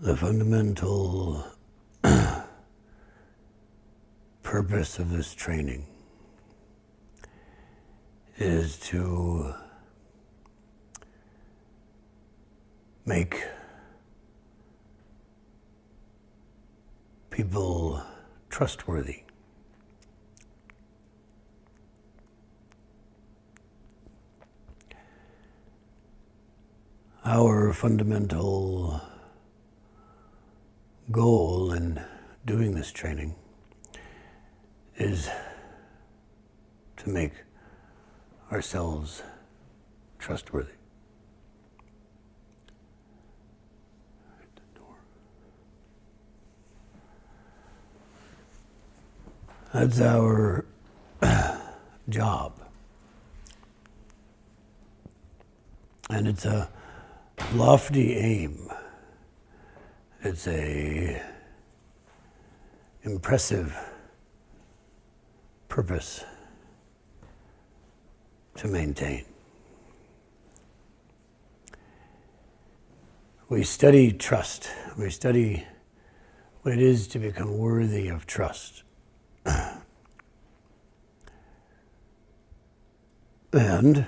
The fundamental purpose of this training is to make people trustworthy. Our fundamental goal in doing this training is to make ourselves trustworthy. That's our job. And it's a lofty aim. It's a impressive purpose to maintain. We study trust. We study what it is to become worthy of trust. And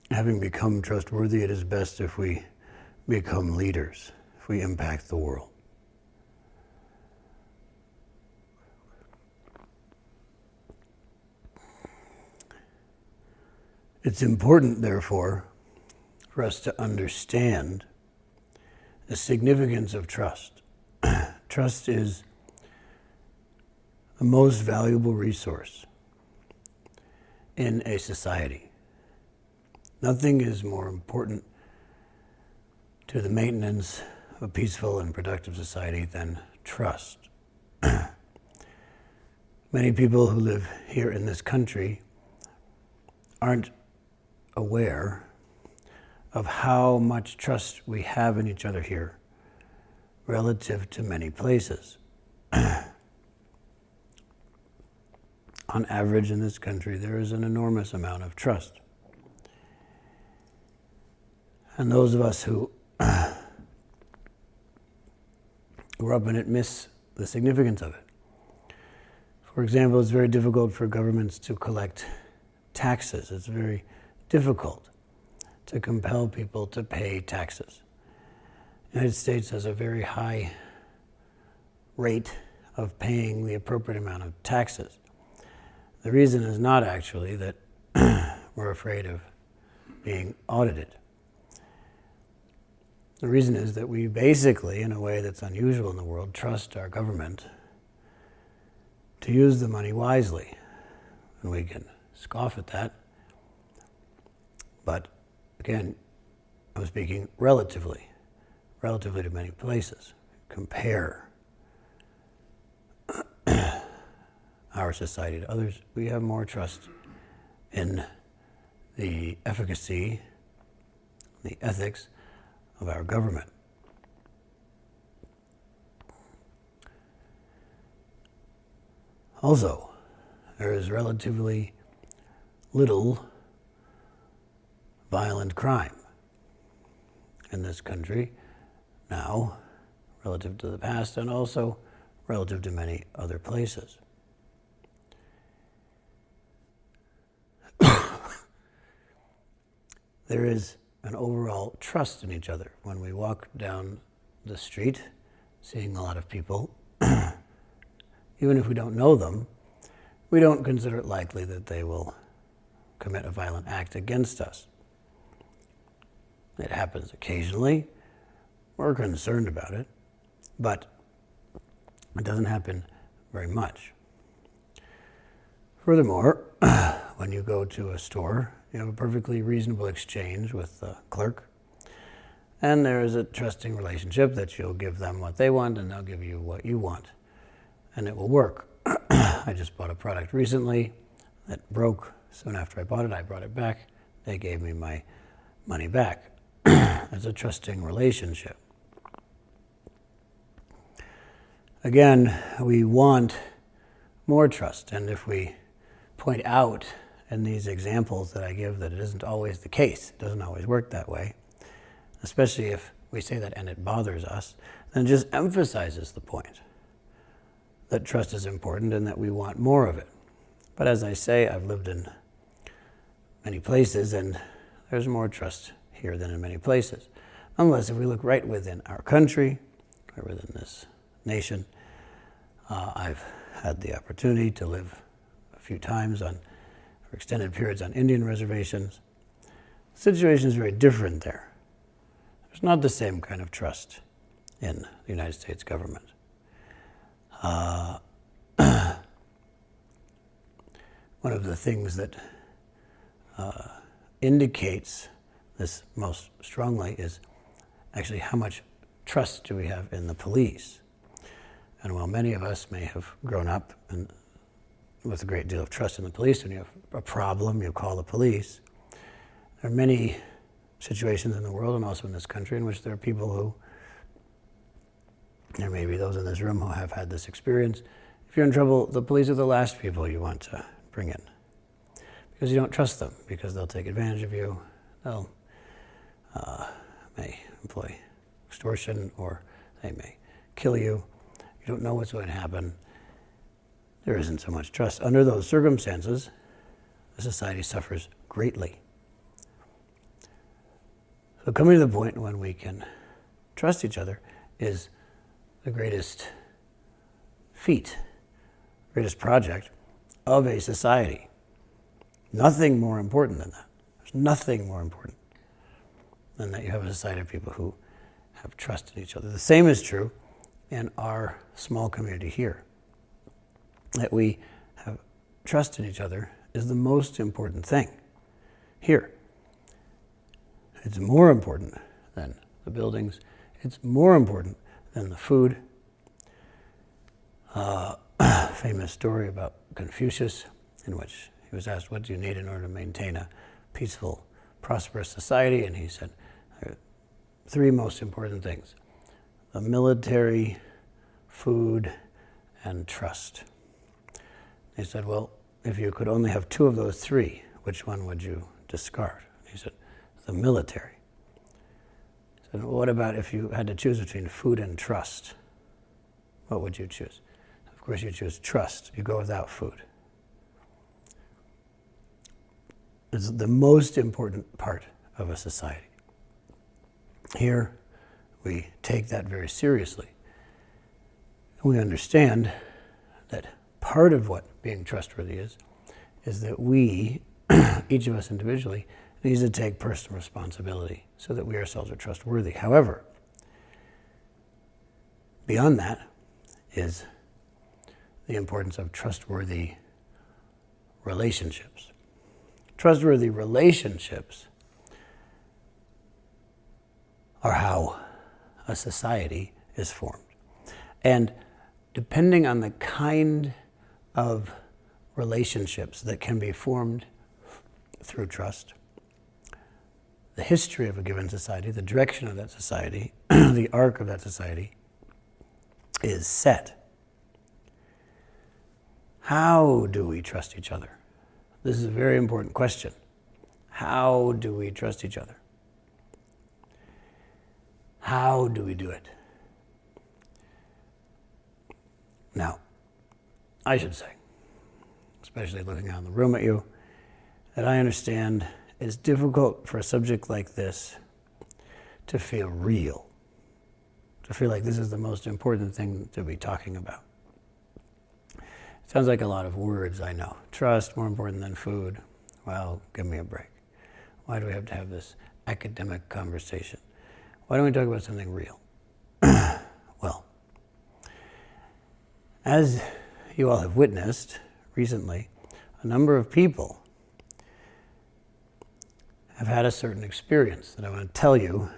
having become trustworthy, it is best if we become leaders, if we impact the world. It's important, therefore, for us to understand the significance of trust. Trust is the most valuable resource in a society. Nothing is more important to the maintenance of a peaceful and productive society than trust. Many people who live here in this country aren't aware of how much trust we have in each other here relative to many places. On average in this country, there is an enormous amount of trust. And those of us who grew up in it miss the significance of it. For example, it's very difficult for governments to collect taxes. It's very difficult to compel people to pay taxes. The United States has a very high rate of paying the appropriate amount of taxes. The reason is not actually that we're afraid of being audited. The reason is that we basically, in a way that's unusual in the world, trust our government to use the money wisely. And we can scoff at that. But again, I'm speaking relatively to many places. Compare our society to others. We have more trust in the efficacy, the ethics of our government. Also, there is relatively little violent crime in this country now, relative to the past, and also relative to many other places. There is an overall trust in each other. When we walk down the street, seeing a lot of people, even if we don't know them, we don't consider it likely that they will commit a violent act against us. It happens occasionally. We're concerned about it, but it doesn't happen very much. Furthermore, when you go to a store, you have a perfectly reasonable exchange with the clerk, and there is a trusting relationship that you'll give them what they want and they'll give you what you want, and it will work. I just bought a product recently that broke. Soon after I bought it back. They gave me my money back. It's a trusting relationship. Again, we want more trust, and if we point out in these examples that I give that it isn't always the case, it doesn't always work that way, especially if we say that and it bothers us, then it just emphasizes the point that trust is important and that we want more of it. But as I say, I've lived in many places and there's more trust here than in many places. Unless if we look right within our country, or within this nation, I've had the opportunity to live a few times for extended periods on Indian reservations. The situation is very different there. There's not the same kind of trust in the United States government. One of the things that indicates this most strongly is actually how much trust do we have in the police. And while many of us may have grown up with a great deal of trust in the police, when you have a problem, you call the police. There are many situations in the world and also in this country in which there are people who, there may be those in this room who have had this experience. If you're in trouble, the police are the last people you want to bring in because you don't trust them, because they'll take advantage of you. They'll may employ extortion, or they may kill you. You don't know what's going to happen. There isn't so much trust. Under those circumstances, the society suffers greatly. So coming to the point when we can trust each other is the greatest feat, greatest project of a society. Nothing more important than that. There's nothing more important than that you have a society of people who have trust in each other. The same is true in our small community here. That we have trust in each other is the most important thing here. It's more important than the buildings. It's more important than the food. Famous story about Confucius, in which he was asked, what do you need in order to maintain a peaceful, prosperous society? And he said, there are three most important things: the military, food, and trust. He said, well, if you could only have two of those three, which one would you discard? He said, the military. He said, well, what about if you had to choose between food and trust? What would you choose? Of course you choose trust. You go without food. It's the most important part of a society. Here, we take that very seriously. We understand that part of what being trustworthy is that we, each of us individually, needs to take personal responsibility so that we ourselves are trustworthy. However, beyond that is the importance of trustworthy relationships. Trustworthy relationships are how a society is formed. And depending on the kind of relationships that can be formed through trust, the history of a given society, the direction of that society, the arc of that society is set. How do we trust each other? This is a very important question. How do we trust each other? How do we do it? Now, I should say, especially looking out in the room at you, that I understand it's difficult for a subject like this to feel real, to feel like this is the most important thing to be talking about. It sounds like a lot of words, I know. Trust, more important than food. Well, give me a break. Why do we have to have this academic conversation? Why don't we talk about something real? Well, as you all have witnessed recently, a number of people have had a certain experience that I want to tell you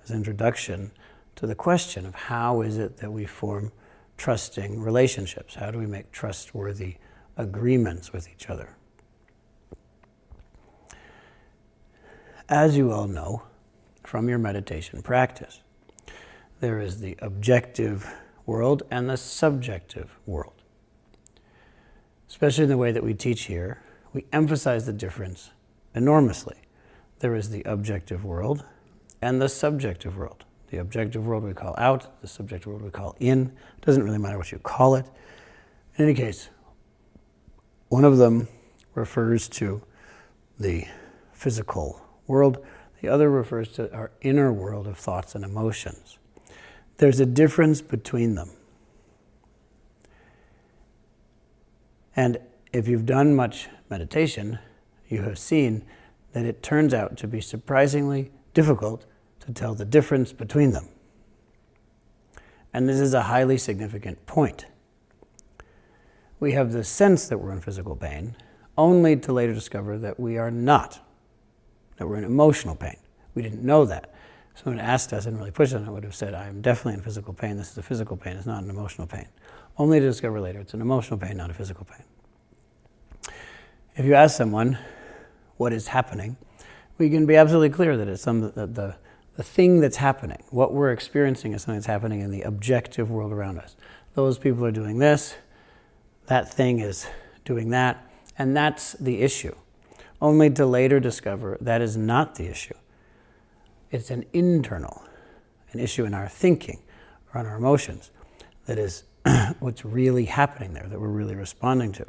as an introduction to the question of how is it that we form trusting relationships? How do we make trustworthy agreements with each other? As you all know from your meditation practice, there is the objective world and the subjective world. Especially in the way that we teach here, we emphasize the difference enormously. There is the objective world and the subjective world. The objective world we call out, the subjective world we call in. It doesn't really matter what you call it. In any case, one of them refers to the physical world. The other refers to our inner world of thoughts and emotions. There's a difference between them. And if you've done much meditation, you have seen that it turns out to be surprisingly difficult to tell the difference between them. And this is a highly significant point. We have the sense that we're in physical pain, only to later discover that we are not, that we're in emotional pain. We didn't know that. If someone asked us and really pushed on it, I would have said, I'm definitely in physical pain. This is a physical pain. It's not an emotional pain. Only to discover later it's an emotional pain, not a physical pain. If you ask someone what is happening, we can be absolutely clear that it's the thing that's happening. What we're experiencing is something that's happening in the objective world around us. Those people are doing this, that thing is doing that, and that's the issue. Only to later discover that is not the issue. It's an issue in our thinking or in our emotions that is what's really happening there, that we're really responding to.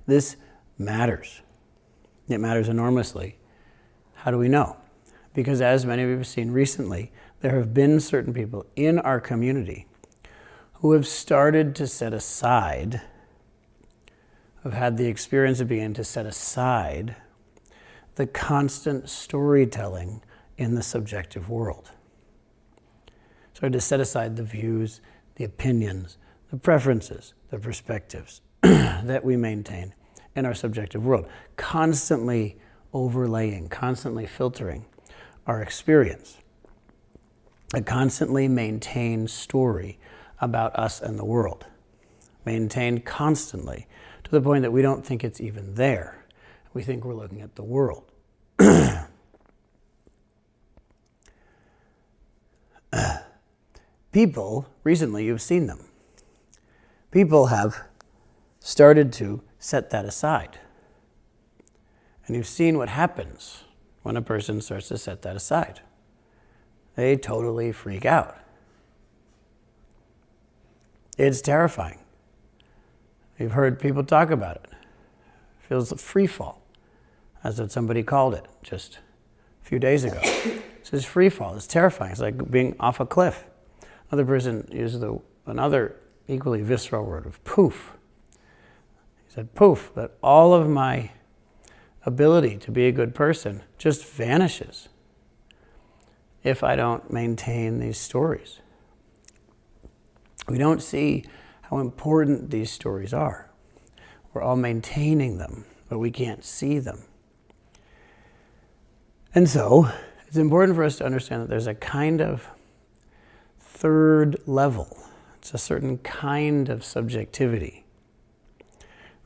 This matters. It matters enormously. How do we know? Because as many of you have seen recently, there have been certain people in our community who have started to set aside, have had the experience of beginning to set aside the constant storytelling in the subjective world. Started to set aside the views, the opinions, the preferences, the perspectives that we maintain in our subjective world, constantly overlaying, constantly filtering our experience, a constantly maintained story about us and the world, maintained constantly to the point that we don't think it's even there. We think we're looking at the world. People, recently you've seen them, people have started to set that aside. And you've seen what happens when a person starts to set that aside. They totally freak out. It's terrifying. You've heard people talk about it. It feels a free fall. That's what somebody called it just a few days ago. It says free fall. It's terrifying. It's like being off a cliff. Another person used another equally visceral word of poof. He said, poof, that all of my ability to be a good person just vanishes if I don't maintain these stories. We don't see how important these stories are. We're all maintaining them, but we can't see them. And so, it's important for us to understand that there's a kind of third level. It's a certain kind of subjectivity.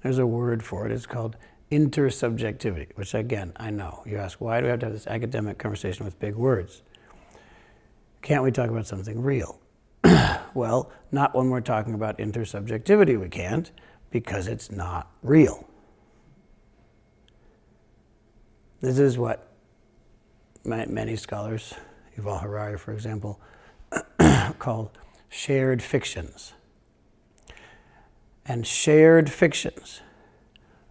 There's a word for it. It's called intersubjectivity, which again, I know. You ask, why do we have to have this academic conversation with big words? Can't we talk about something real? Well, not when we're talking about intersubjectivity we can't, because it's not real. This is what many scholars, Yuval Harari for example, call shared fictions. And shared fictions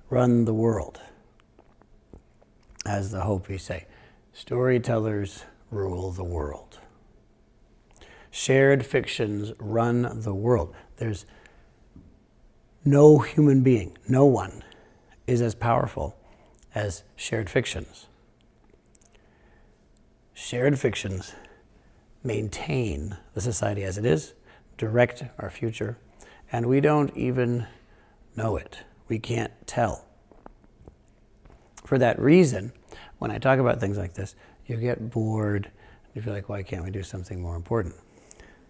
run the world. As the Hopi say, storytellers rule the world. Shared fictions run the world. There's no human being, no one, is as powerful as shared fictions. Shared fictions maintain the society as it is, direct our future, and we don't even know it. We can't tell. For that reason, when I talk about things like this, you get bored. You feel like, why can't we do something more important?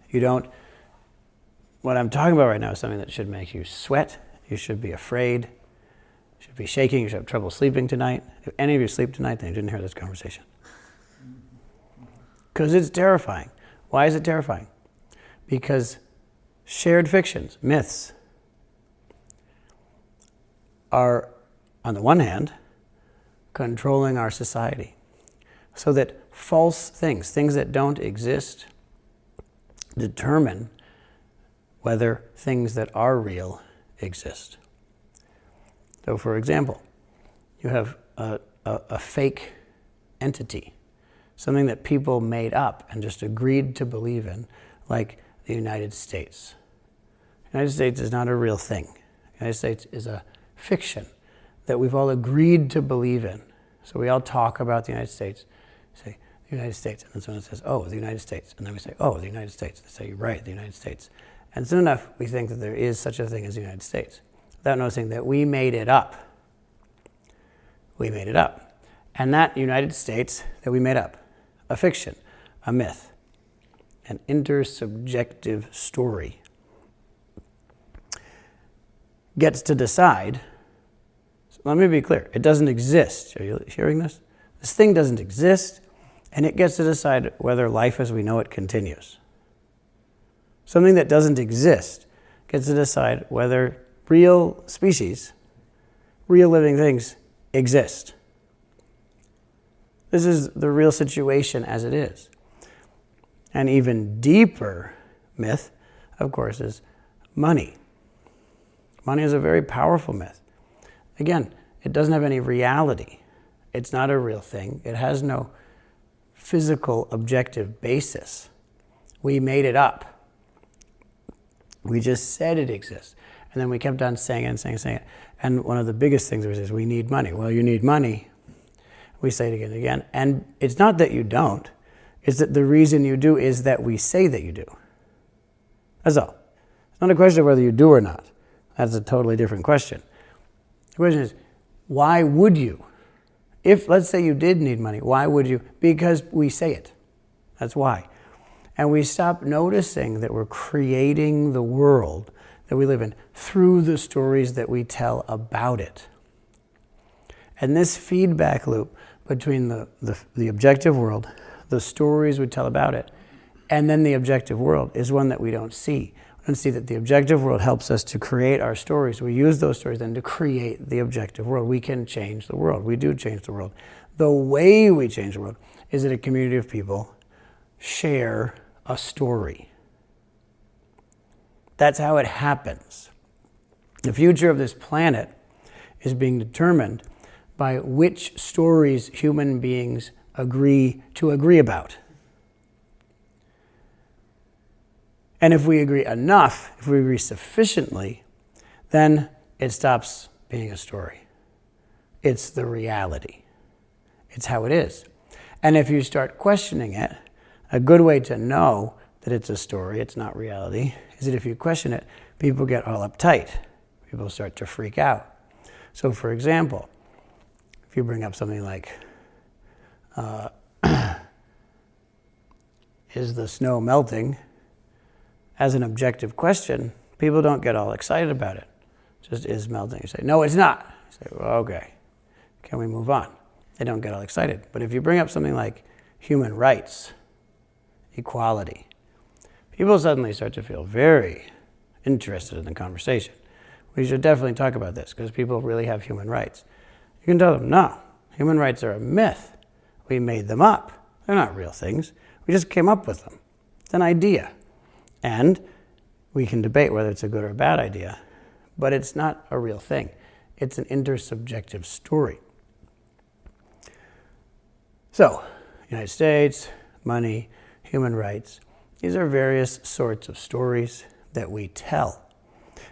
You don't. What I'm talking about right now is something that should make you sweat. You should be afraid. You should be shaking. You should have trouble sleeping tonight. If any of you sleep tonight, then you didn't hear this conversation. Because it's terrifying. Why is it terrifying? Because shared fictions, myths, are, on the one hand, controlling our society. So that false things, things that don't exist, determine whether things that are real exist. So, for example, you have a fake entity, something that people made up and just agreed to believe in, like the United States. The United States is not a real thing. The United States is a fiction that we've all agreed to believe in. So we all talk about the United States, say, the United States, and then someone says, oh, the United States. And then we say, oh, the United States. They say, you're right, the United States. And soon enough, we think that there is such a thing as the United States, without noticing that we made it up. We made it up. And that United States that we made up, a fiction, a myth, an intersubjective story, gets to decide. So let me be clear. It doesn't exist. Are you hearing this? This thing doesn't exist, and it gets to decide whether life as we know it continues. Something that doesn't exist gets to decide whether real species, real living things, exist. This is the real situation as it is. An even deeper myth, of course, is money. Money is a very powerful myth. Again, it doesn't have any reality. It's not a real thing. It has no physical objective basis. We made it up. We just said it exists. And then we kept on saying it and saying it. And one of the biggest things was we need money. Well, you need money. We say it again and again. And it's not that you don't. It's that the reason you do is that we say that you do. That's all. It's not a question of whether you do or not. That's a totally different question. The question is, why would you? If, let's say you did need money, why would you? Because we say it. That's why. And we stop noticing that we're creating the world that we live in through the stories that we tell about it. And this feedback loop between the objective world, the stories we tell about it, and then the objective world is one that we don't see. We don't see that the objective world helps us to create our stories. We use those stories then to create the objective world. We can change the world. We do change the world. The way we change the world is that a community of people share a story. That's how it happens. The future of this planet is being determined by which stories human beings agree about. And if we agree enough, if we agree sufficiently, then it stops being a story. It's the reality. It's how it is. And if you start questioning it, a good way to know that it's a story, it's not reality, is that if you question it, people get all uptight. People start to freak out. So for example, if you bring up something like, is the snow melting? As an objective question, people don't get all excited about it. It just is melting. You say, no, it's not. You say, well, okay, can we move on? They don't get all excited. But if you bring up something like human rights, equality, people suddenly start to feel very interested in the conversation. We should definitely talk about this because people really have human rights. You can tell them, no, human rights are a myth. We made them up. They're not real things. We just came up with them. It's an idea. And we can debate whether it's a good or a bad idea, but it's not a real thing. It's an intersubjective story. So, United States, money, human rights, these are various sorts of stories that we tell.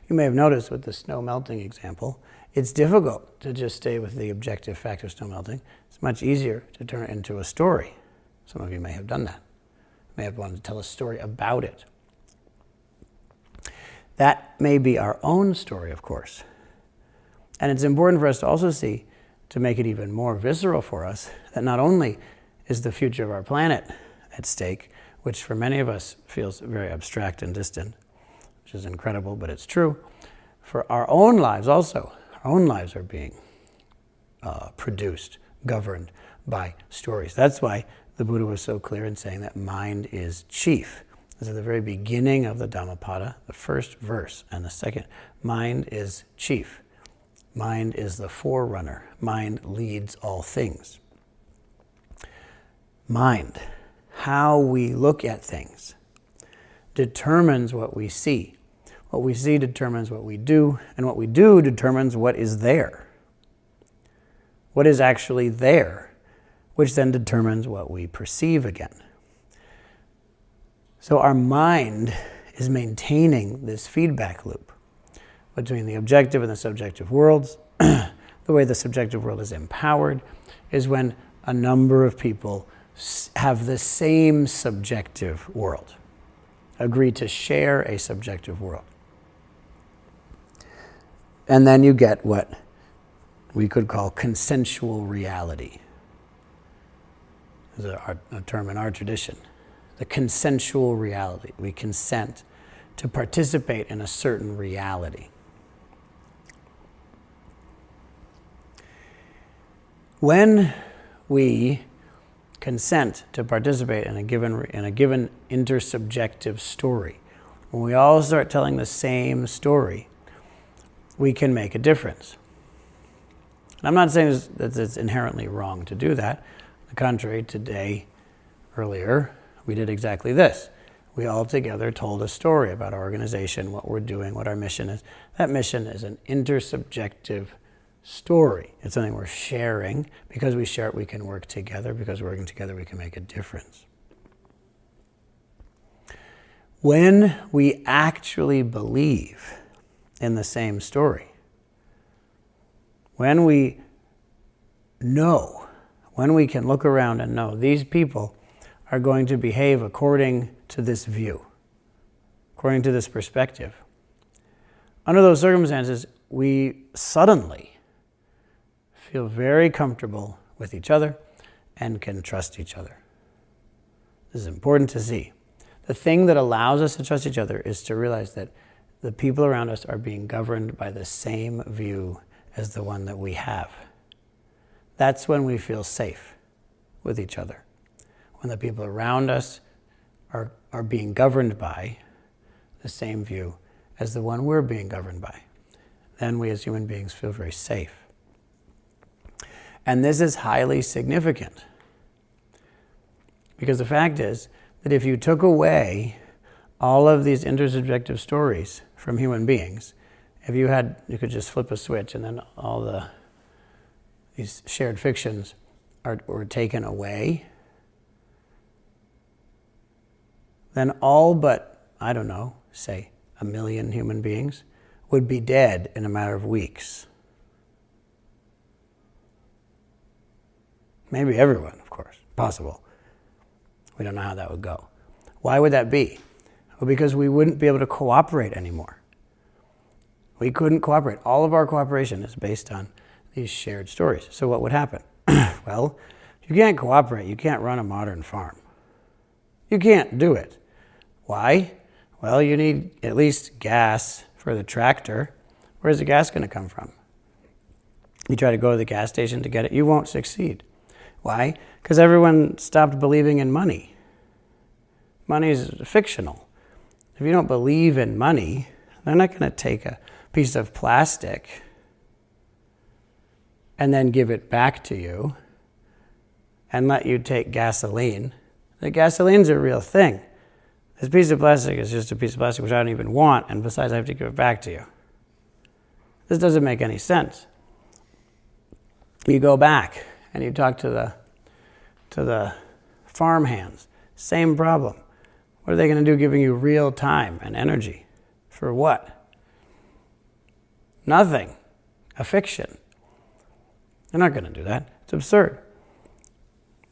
You may have noticed with the snow melting example, it's difficult to just stay with the objective fact of snow melting. It's much easier to turn it into a story. Some of you may have done that. You may have wanted to tell a story about it. That may be our own story, of course. And it's important for us to also see, to make it even more visceral for us, that not only is the future of our planet at stake, which for many of us feels very abstract and distant, which is incredible, but it's true, for our own lives also. Our own lives are being produced, governed by stories. That's why the Buddha was so clear in saying that mind is chief. This is the very beginning of the Dhammapada, the first verse, and the second. Mind is chief. Mind is the forerunner. Mind leads all things. mind, how we look at things, determines what we see. What we see determines what we do, and what we do determines what is there. What is actually there, which then determines what we perceive again. So our mind is maintaining this feedback loop between the objective and the subjective worlds. The way the subjective world is empowered is when a number of people have the same subjective world, agree to share a subjective world. And then you get what we could call consensual reality. There's a term in our tradition. The consensual reality. We consent to participate in a certain reality. When we consent to participate in a given intersubjective story, when we all start telling the same story, we can make a difference. And I'm not saying that it's inherently wrong to do that. On the contrary, today, earlier, we did exactly this. We all together told a story about our organization, what we're doing, what our mission is. That mission is an intersubjective story. It's something we're sharing. Because we share it, we can work together. Because working together, we can make a difference. When we actually believe in the same story, when we know, when we can look around and know these people are going to behave according to this view, according to this perspective, under those circumstances, we suddenly feel very comfortable with each other and can trust each other. This is important to see. The thing that allows us to trust each other is to realize that the people around us are being governed by the same view as the one that we have. That's when we feel safe with each other. When the people around us are being governed by the same view as the one we're being governed by. Then we as human beings feel very safe. And this is highly significant. Because the fact is that if you took away all of these intersubjective stories from human beings, if you could just flip a switch and then all these shared fictions were taken away, then all but, I don't know, say 1 million human beings would be dead in a matter of weeks. Maybe everyone, of course, possible. We don't know how that would go. Why would that be? Well, because we wouldn't be able to cooperate anymore. We couldn't cooperate. All of our cooperation is based on these shared stories. So what would happen? Well, you can't cooperate. You can't run a modern farm. You can't do it. Why? Well, you need at least gas for the tractor. Where's the gas going to come from? You try to go to the gas station to get it, you won't succeed. Why? Because everyone stopped believing in money. Money is fictional. If you don't believe in money, they're not going to take a piece of plastic and then give it back to you and let you take gasoline. The gasoline's a real thing. This piece of plastic is just a piece of plastic which I don't even want, and besides I have to give it back to you. This doesn't make any sense. You go back and you talk to the farm hands. Same problem. What are they going to do giving you real time and energy? For what? Nothing. A fiction. They're not going to do that. It's absurd.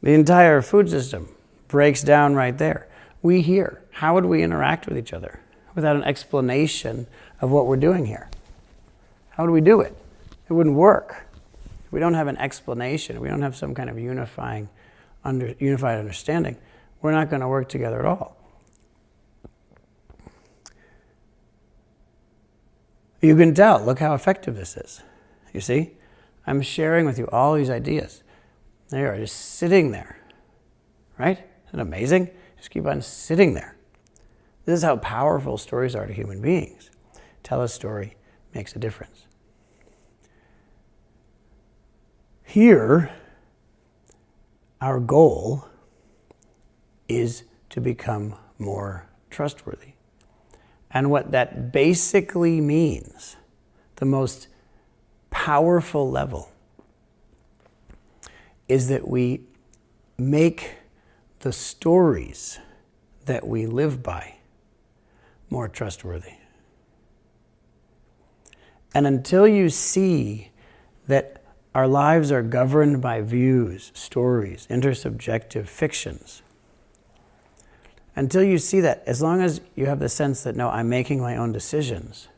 The entire food system breaks down right there. We here, how would we interact with each other without an explanation of what we're doing here? How would we do it? It wouldn't work. If we don't have an explanation, we don't have some kind of unified understanding, we're not going to work together at all. You can tell, look how effective this is. You see? I'm sharing with you all these ideas. They are just sitting there. Right? Isn't it amazing? Just keep on sitting there. This is how powerful stories are to human beings. Tell a story makes a difference. Here, our goal is to become more trustworthy. And what that basically means, the most powerful level, is that we make the stories that we live by more trustworthy. And until you see that our lives are governed by views, stories, intersubjective fictions, until you see that, as long as you have the sense that, no, I'm making my own decisions,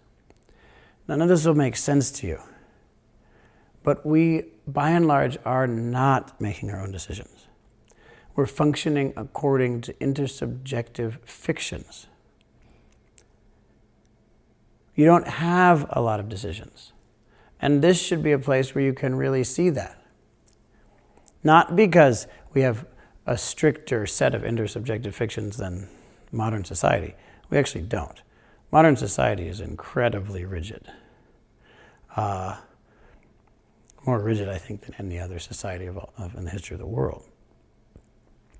none of this will make sense to you. But we, by and large, are not making our own decisions. We're functioning according to intersubjective fictions. You don't have a lot of decisions. And this should be a place where you can really see that. Not because we have a stricter set of intersubjective fictions than modern society. We actually don't. Modern society is incredibly rigid. More rigid, I think, than any other society in the history of the world.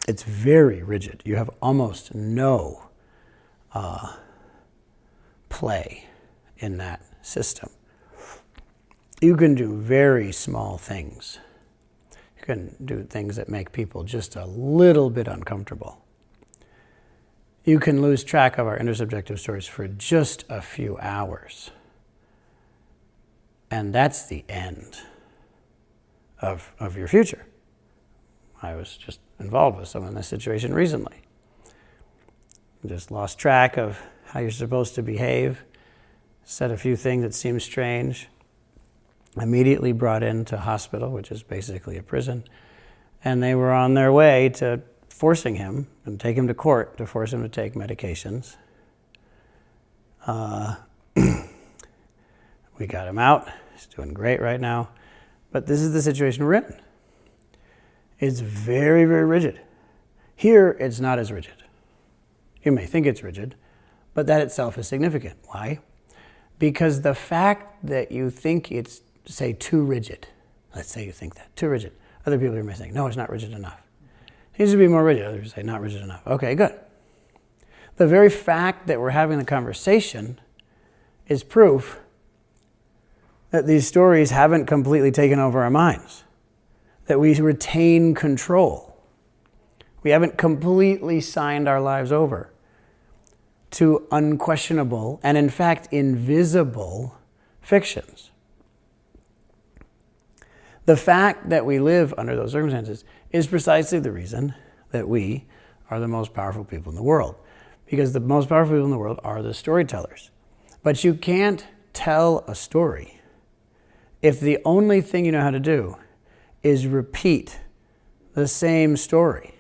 It's very rigid. You have almost no play in that system. You can do very small things. You can do things that make people just a little bit uncomfortable. You can lose track of our intersubjective stories for just a few hours. And that's the end of your future. I was just involved with someone in this situation recently. Just lost track of how you're supposed to behave, said a few things that seemed strange, immediately brought into hospital, which is basically a prison, and they were on their way to forcing him and take him to court to force him to take medications. We got him out. He's doing great right now. But this is the situation we're in. It's very, very rigid. Here, it's not as rigid. You may think it's rigid, but that itself is significant. Why? Because the fact that you think it's, say, too rigid, let's say you think that, too rigid. Other people may say, no, it's not rigid enough. It needs to be more rigid. Others say, not rigid enough. Okay, good. The very fact that we're having the conversation is proof that these stories haven't completely taken over our minds, that we retain control. We haven't completely signed our lives over to unquestionable and, in fact, invisible fictions. The fact that we live under those circumstances is precisely the reason that we are the most powerful people in the world. Because the most powerful people in the world are the storytellers. But you can't tell a story if the only thing you know how to do is repeat the same story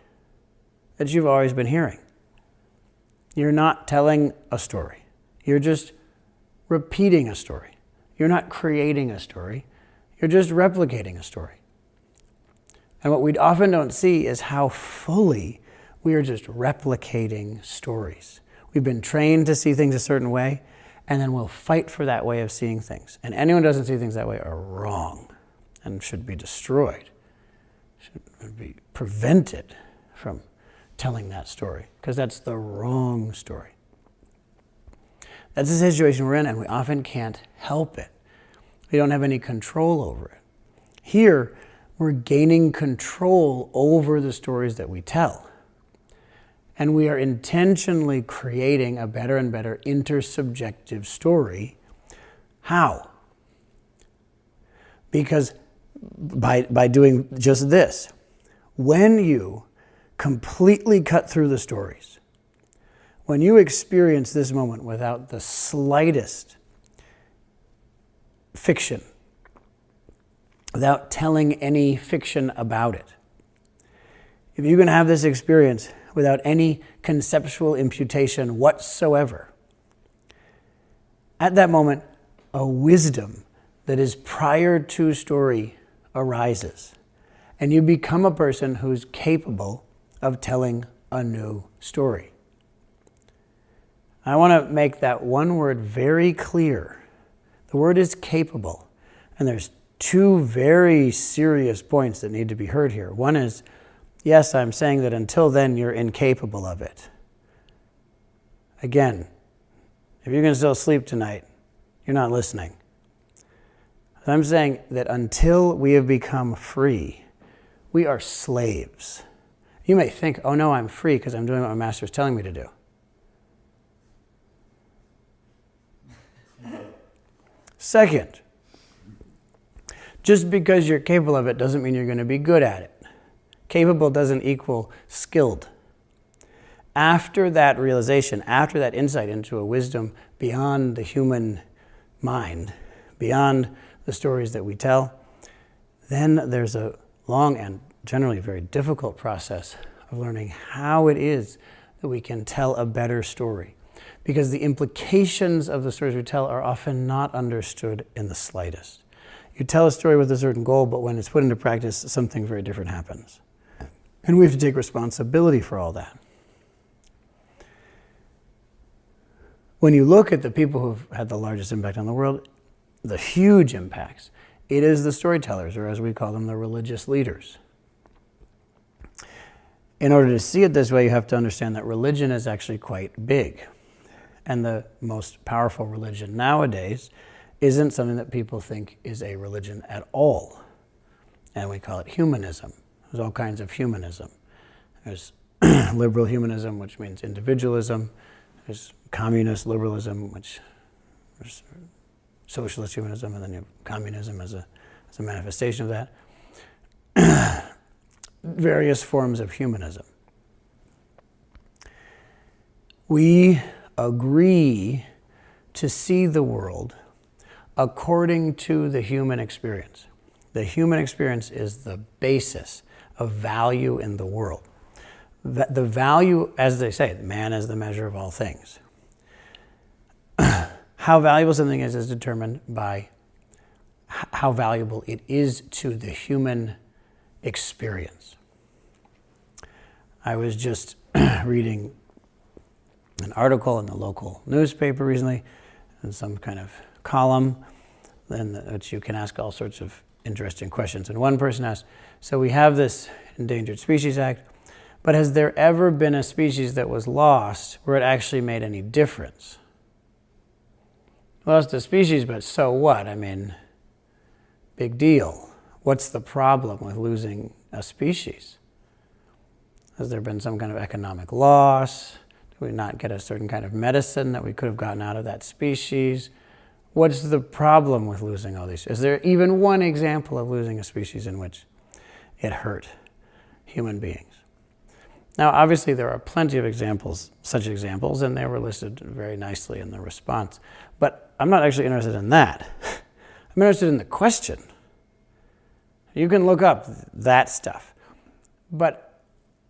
that you've always been hearing. You're not telling a story. You're just repeating a story. You're not creating a story. You're just replicating a story. And what we often don't see is how fully we are just replicating stories. We've been trained to see things a certain way, and then we'll fight for that way of seeing things. And anyone who doesn't see things that way are wrong and should be destroyed, should be prevented from telling that story, because that's the wrong story. That's the situation we're in, and we often can't help it. We don't have any control over it. Here, we're gaining control over the stories that we tell. And we are intentionally creating a better and better intersubjective story. How? Because by doing just this, when you completely cut through the stories, when you experience this moment without the slightest fiction, without telling any fiction about it, if you can have this experience without any conceptual imputation whatsoever, at that moment, a wisdom that is prior to story arises, and you become a person who's capable of telling a new story. I want to make that one word very clear. The word is capable, and there's two very serious points that need to be heard here. One is Yes, I'm saying that until then you're incapable of it. Again, if you can still sleep tonight, you're not listening. I'm saying that until we have become free, we are slaves. You may think, oh no, I'm free because I'm doing what my master is telling me to do. Second, just because you're capable of it doesn't mean you're going to be good at it. Capable doesn't equal skilled. After that realization, after that insight into a wisdom beyond the human mind, beyond the stories that we tell, then there's a long and generally very difficult process of learning how it is that we can tell a better story. Because the implications of the stories we tell are often not understood in the slightest. You tell a story with a certain goal, but when it's put into practice, something very different happens. And we have to take responsibility for all that. When you look at the people who've had the largest impact on the world, the huge impacts, it is the storytellers, or as we call them, the religious leaders. In order to see it this way, you have to understand that religion is actually quite big. And the most powerful religion nowadays isn't something that people think is a religion at all. And we call it humanism. There's all kinds of humanism. There's liberal humanism, which means individualism. There's communist liberalism, which is socialist humanism, and then you have communism as a manifestation of that. Various forms of humanism. We agree to see the world according to the human experience. The human experience is the basis of value in the world. The value, as they say, man is the measure of all things. How valuable something is determined by how valuable it is to the human experience. I was just reading an article in the local newspaper recently, in some kind of column, in which you can ask all sorts of interesting questions. And one person asked, so we have this Endangered Species Act, but has there ever been a species that was lost where it actually made any difference? Lost a species, but so what? I mean, big deal. What's the problem with losing a species? Has there been some kind of economic loss? Did we not get a certain kind of medicine that we could have gotten out of that species? What's the problem with losing all these? Is there even one example of losing a species in which it hurt human beings? Now, obviously, there are plenty of examples, such examples, and they were listed very nicely in the response. But I'm not actually interested in that. I'm interested in the question. You can look up that stuff. But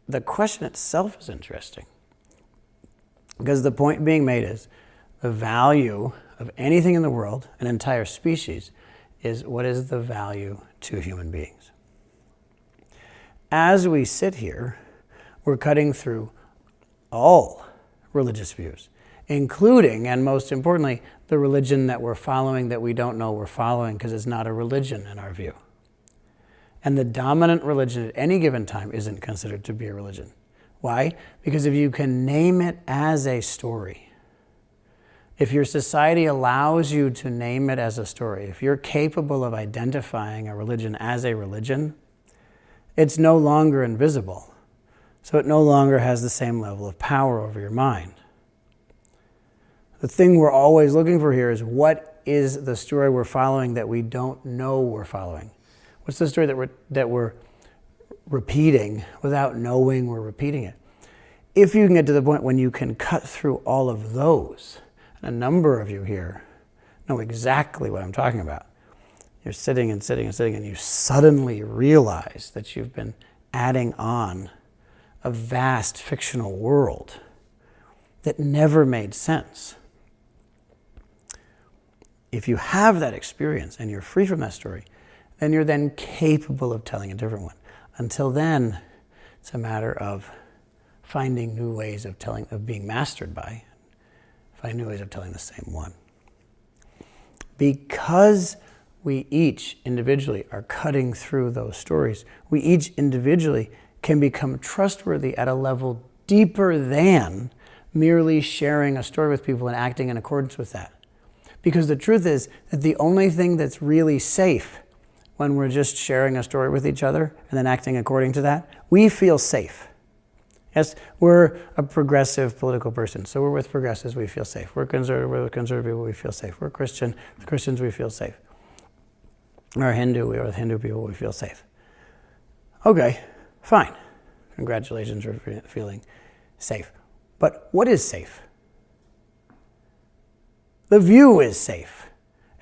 the question itself is interesting. Because the point being made is the value of anything in the world, an entire species, is what is the value to human beings. As we sit here, we're cutting through all religious views, including, and most importantly, the religion that we're following that we don't know we're following because it's not a religion in our view. And the dominant religion at any given time isn't considered to be a religion. Why? Because if you can name it as a story, if your society allows you to name it as a story, if you're capable of identifying a religion as a religion, it's no longer invisible. So it no longer has the same level of power over your mind. The thing we're always looking for here is what is the story we're following that we don't know we're following? What's the story that we're repeating without knowing we're repeating it? If you can get to the point when you can cut through all of those, and a number of you here know exactly what I'm talking about. You're sitting and sitting and sitting, and you suddenly realize that you've been adding on a vast fictional world that never made sense. If you have that experience and you're free from that story, then you're then capable of telling a different one. Until then, it's a matter of finding new ways of telling, of being mastered by, find new ways of telling the same one. Because we each individually are cutting through those stories, we each individually can become trustworthy at a level deeper than merely sharing a story with people and acting in accordance with that. Because the truth is that the only thing that's really safe when we're just sharing a story with each other and then acting according to that, we feel safe. Yes, we're a progressive political person, so we're with progressives, we feel safe. We're with conservative people, we feel safe. We're Christian, with Christians, we feel safe. We're Hindu, we're with Hindu people, we feel safe. Okay, fine. Congratulations for feeling safe. But what is safe? The view is safe.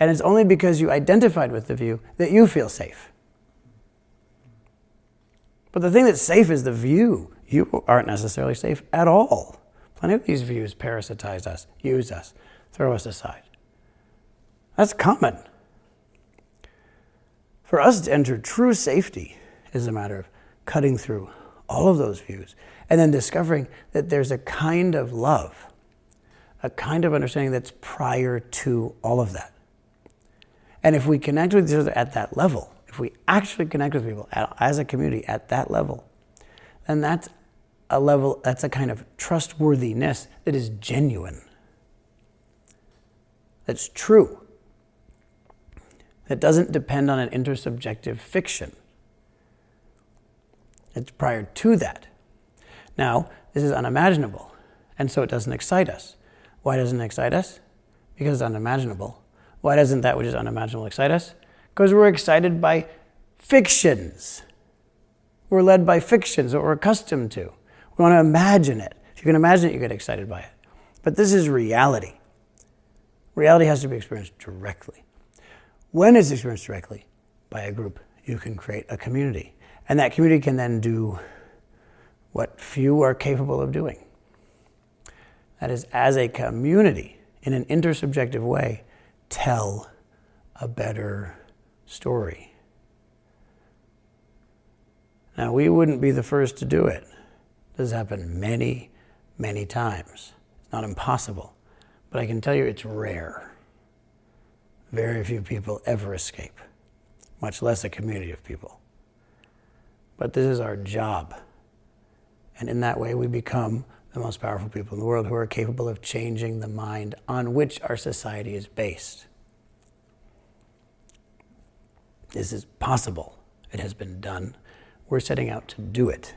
And it's only because you identified with the view that you feel safe. But the thing that's safe is the view. You aren't necessarily safe at all. Plenty of these views parasitize us, use us, throw us aside. That's common. For us to enter true safety is a matter of cutting through all of those views and then discovering that there's a kind of love, a kind of understanding that's prior to all of that. And if we connect with each other at that level, if we actually connect with people as a community at that level, then that's a kind of trustworthiness that is genuine, that's true, that doesn't depend on an intersubjective fiction. It's prior to that. Now, this is unimaginable, and so it doesn't excite us. Why doesn't it excite us? Because it's unimaginable. Why doesn't that which is unimaginable excite us? Because we're excited by fictions. We're led by fictions, what we're accustomed to. We want to imagine it. If you can imagine it, you get excited by it. But this is reality. Reality has to be experienced directly. When it's experienced directly by a group, you can create a community. And that community can then do what few are capable of doing. That is, as a community, in an intersubjective way, tell a better story. Now, we wouldn't be the first to do it. This has happened many, many times. It's not impossible, but I can tell you it's rare. Very few people ever escape, much less a community of people. But this is our job. And in that way, we become the most powerful people in the world who are capable of changing the mind on which our society is based. This is possible. It has been done. We're setting out to do it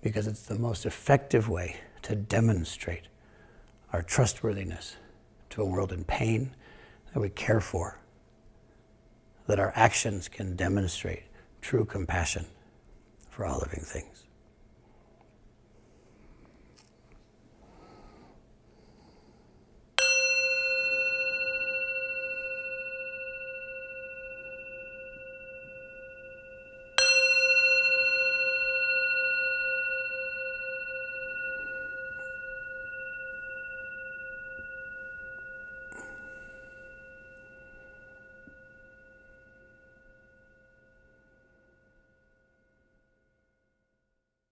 because it's the most effective way to demonstrate our trustworthiness to a world in pain that we care for, that our actions can demonstrate true compassion for all living things.